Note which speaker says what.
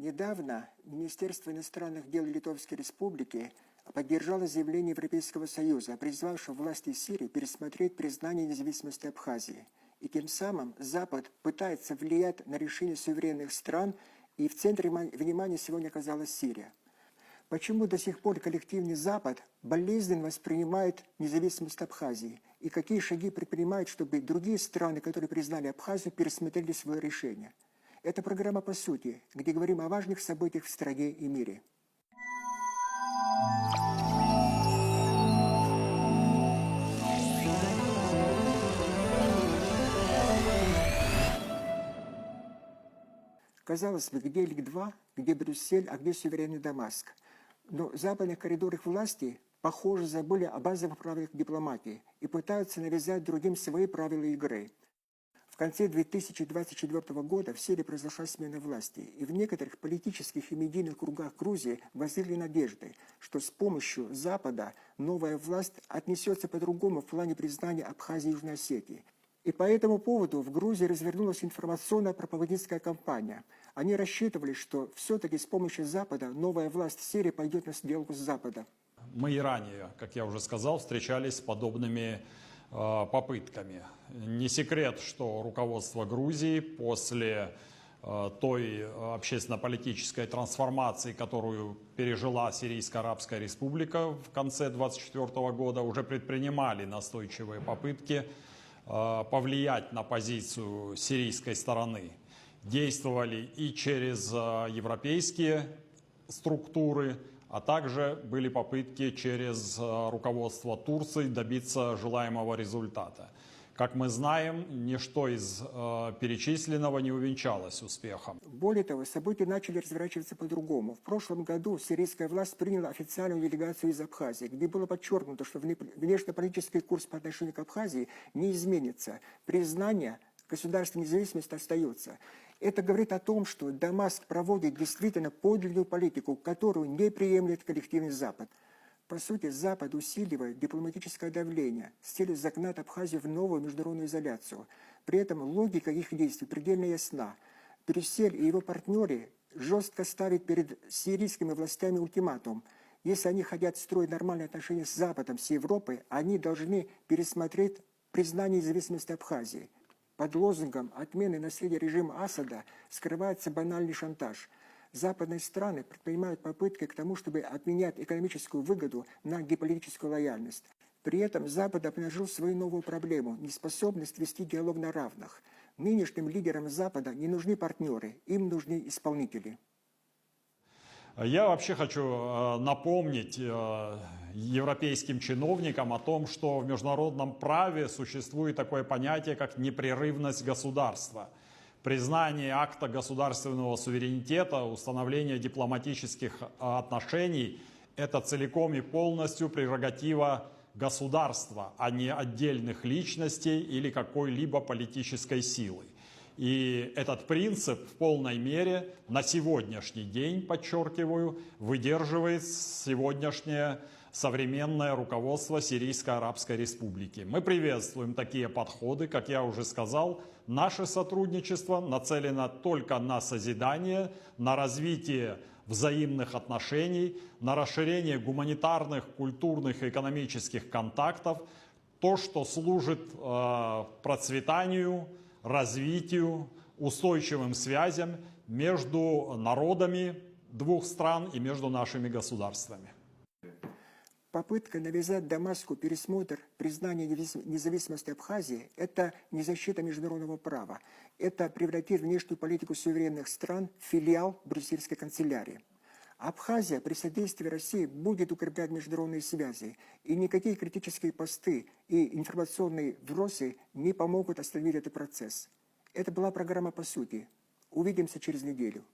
Speaker 1: Недавно Министерство иностранных дел Литовской Республики поддержало заявление Европейского Союза, призвавшего власти Сирии пересмотреть признание независимости Абхазии. И тем самым Запад пытается влиять на решения суверенных стран, и в центре внимания сегодня оказалась Сирия. Почему до сих пор коллективный Запад болезненно воспринимает независимость Абхазии? И какие шаги предпринимает, чтобы другие страны, которые признали Абхазию, пересмотрели свое решение? Это программа «По сути», где говорим о важных событиях в стране и мире. Казалось бы, где Литва, где Брюссель, а где суверенный Дамаск? Но в западных коридорах власти, похоже, забыли о базовых правилах дипломатии и пытаются навязать другим свои правила игры. В конце 2024 года в Сирии произошла смена власти, и в некоторых политических и медийных кругах Грузии возникли надежды, что с помощью Запада новая власть отнесется по-другому в плане признания Абхазии и Южной Осетии. И по этому поводу в Грузии развернулась информационно-пропагандистская кампания. Они рассчитывали, что все-таки с помощью Запада новая власть в Сирии пойдет на сделку с Западом.
Speaker 2: Мы и ранее, как я уже сказал, встречались с подобными попытками. Не секрет, что руководство Грузии после той общественно-политической трансформации, которую пережила Сирийская Арабская Республика в конце 2024 года, уже предпринимали настойчивые попытки повлиять на позицию сирийской стороны. Действовали и через европейские структуры, а также были попытки через руководство Турции добиться желаемого результата. Как мы знаем, ничто из перечисленного не увенчалось успехом.
Speaker 1: Более того, события начали разворачиваться по-другому. В прошлом году сирийская власть приняла официальную делегацию из Абхазии, где было подчеркнуто, что внешнеполитический курс по отношению к Абхазии не изменится. Признание государственной независимости остается. Это говорит о том, что Дамаск проводит действительно подлинную политику, которую не приемлет коллективный Запад. По сути, Запад усиливает дипломатическое давление с целью загнать Абхазию в новую международную изоляцию. При этом логика их действий предельно ясна. Брюссель и его партнеры жестко ставят перед сирийскими властями ультиматум. Если они хотят строить нормальные отношения с Западом, с Европой, они должны пересмотреть признание независимости Абхазии. Под лозунгом отмены наследия режима Асада скрывается банальный шантаж. Западные страны предпринимают попытки к тому, чтобы обменять экономическую выгоду на геополитическую лояльность. При этом Запад обнажил свою новую проблему – неспособность вести диалог на равных. Нынешним лидерам Запада не нужны партнеры, им нужны исполнители.
Speaker 2: Я вообще хочу напомнить европейским чиновникам о том, что в международном праве существует такое понятие, как непрерывность государства. Признание акта государственного суверенитета, установление дипломатических отношений – это целиком и полностью прерогатива государства, а не отдельных личностей или какой-либо политической силы. И этот принцип в полной мере на сегодняшний день, подчеркиваю, выдерживает сегодняшнее современное руководство Сирийской Арабской Республики. Мы приветствуем такие подходы, как я уже сказал. Наше сотрудничество нацелено только на созидание, на развитие взаимных отношений, на расширение гуманитарных, культурных и экономических контактов, то, что служит процветанию, развитию, устойчивым связям между народами двух стран и между нашими государствами.
Speaker 1: Попытка навязать Дамаску пересмотр признания независимости Абхазии – это не защита международного права. Это превратит внешнюю политику суверенных стран в филиал брюссельской канцелярии. Абхазия при содействии России будет укреплять международные связи, и никакие критические посты и информационные вбросы не помогут остановить этот процесс. Это была программа «По сути». Увидимся через неделю.